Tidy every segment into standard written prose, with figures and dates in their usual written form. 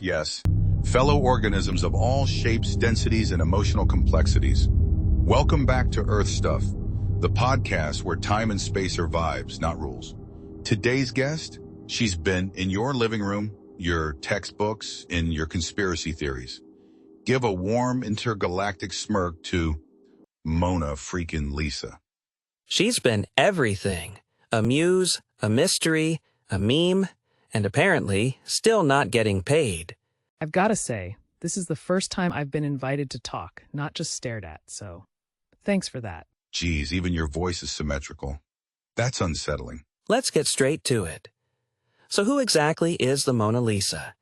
yes. Fellow organisms of all shapes, densities, and emotional complexities. Welcome back to Earth Stuff, the podcast where time and space are vibes, not rules. Today's guest, she's been in your living room, your textbooks, in your conspiracy theories. Give a warm intergalactic smirk to Mona freaking Lisa. She's been everything. A muse, a mystery, a meme, and apparently still not getting paid. I've got to say, this is the first time I've been invited to talk, not just stared at, so thanks for that. Geez, even your voice is symmetrical. That's unsettling. Let's get straight to it. So who exactly is the Mona Lisa?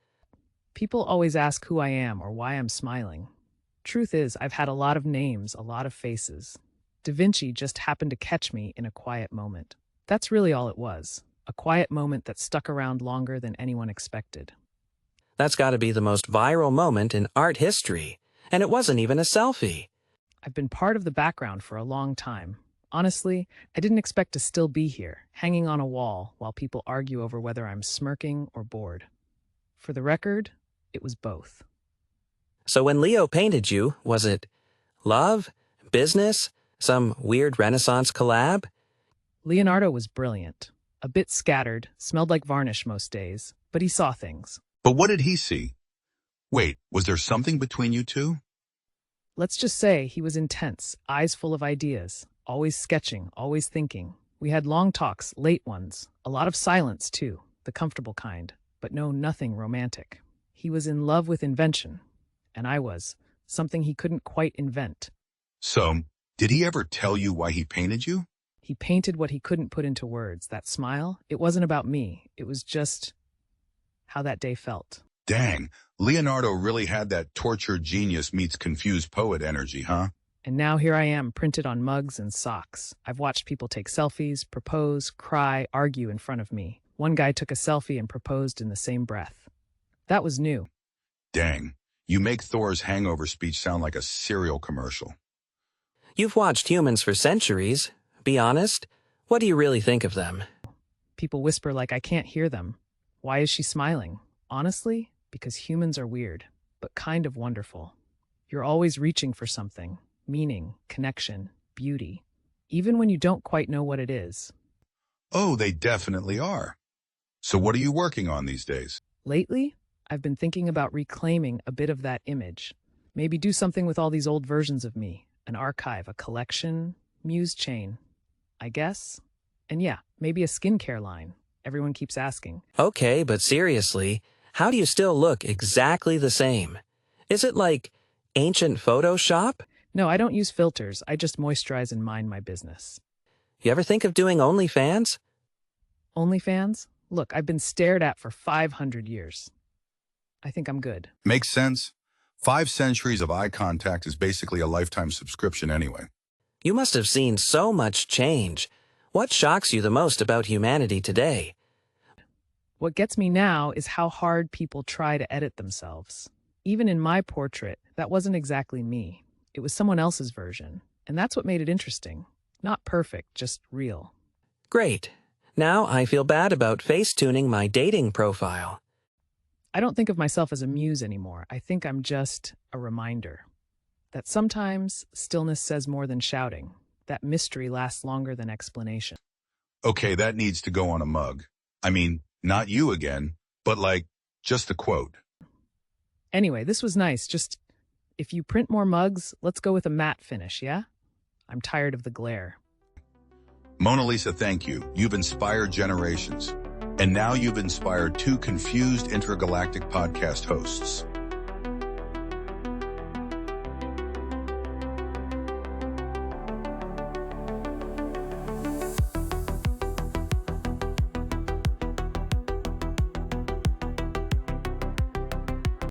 People always ask who I am or why I'm smiling. Truth is, I've had a lot of names, a lot of faces. Da Vinci just happened to catch me in a quiet moment. That's really all it was. A quiet moment that stuck around longer than anyone expected. That's got to be the most viral moment in art history, and it wasn't even a selfie. I've been part of the background for a long time. Honestly, I didn't expect to still be here, hanging on a wall while people argue over whether I'm smirking or bored. For the record, it was both. So when Leo painted you, was it love, business, some weird Renaissance collab? Leonardo was brilliant. A bit scattered, smelled like varnish most days, but he saw things. But what did he see? Wait, was there something between you two? Let's just say he was intense, eyes full of ideas, always sketching, always thinking. We had long talks, late ones, a lot of silence too, the comfortable kind, but no, nothing romantic. He was in love with invention, and I was, something he couldn't quite invent. So, did he ever tell you why he painted you? He painted what he couldn't put into words. That smile, it wasn't about me. It was just how that day felt. Dang, Leonardo really had that tortured genius meets confused poet energy, huh? And now here I am, printed on mugs and socks. I've watched people take selfies, propose, cry, argue in front of me. One guy took a selfie and proposed in the same breath. That was new. Dang, you make Thor's hangover speech sound like a cereal commercial. You've watched humans for centuries. Be honest, what do you really think of them? People whisper like I can't hear them. Why is she smiling? Honestly, because humans are weird, but kind of wonderful. You're always reaching for something, meaning, connection, beauty, even when you don't quite know what it is. Oh, they definitely are. So what are you working on these days? Lately, I've been thinking about reclaiming a bit of that image. Maybe do something with all these old versions of me, an archive, a collection, Muse chain, I guess. And yeah, maybe a skincare line. Everyone keeps asking. Okay, but seriously, how do you still look exactly the same? Is it like ancient Photoshop? No, I don't use filters. I just moisturize and mind my business. You ever think of doing OnlyFans? OnlyFans? Look, I've been stared at for 500 years. I think I'm good. Makes sense. 5 centuries of eye contact is basically a lifetime subscription anyway. You must have seen so much change. What shocks you the most about humanity today? What gets me now is how hard people try to edit themselves. Even in my portrait, that wasn't exactly me. It was someone else's version. And that's what made it interesting. Not perfect, just real. Great. Now I feel bad about face-tuning my dating profile. I don't think of myself as a muse anymore. I think I'm just a reminder that sometimes stillness says more than shouting. That mystery lasts longer than explanation. Okay, that needs to go on a mug. I mean, not you again, but like, just the quote. Anyway, this was nice. Just, if you print more mugs, let's go with a matte finish, yeah? I'm tired of the glare. Mona Lisa, thank you. You've inspired generations. And now you've inspired 2 confused intergalactic podcast hosts.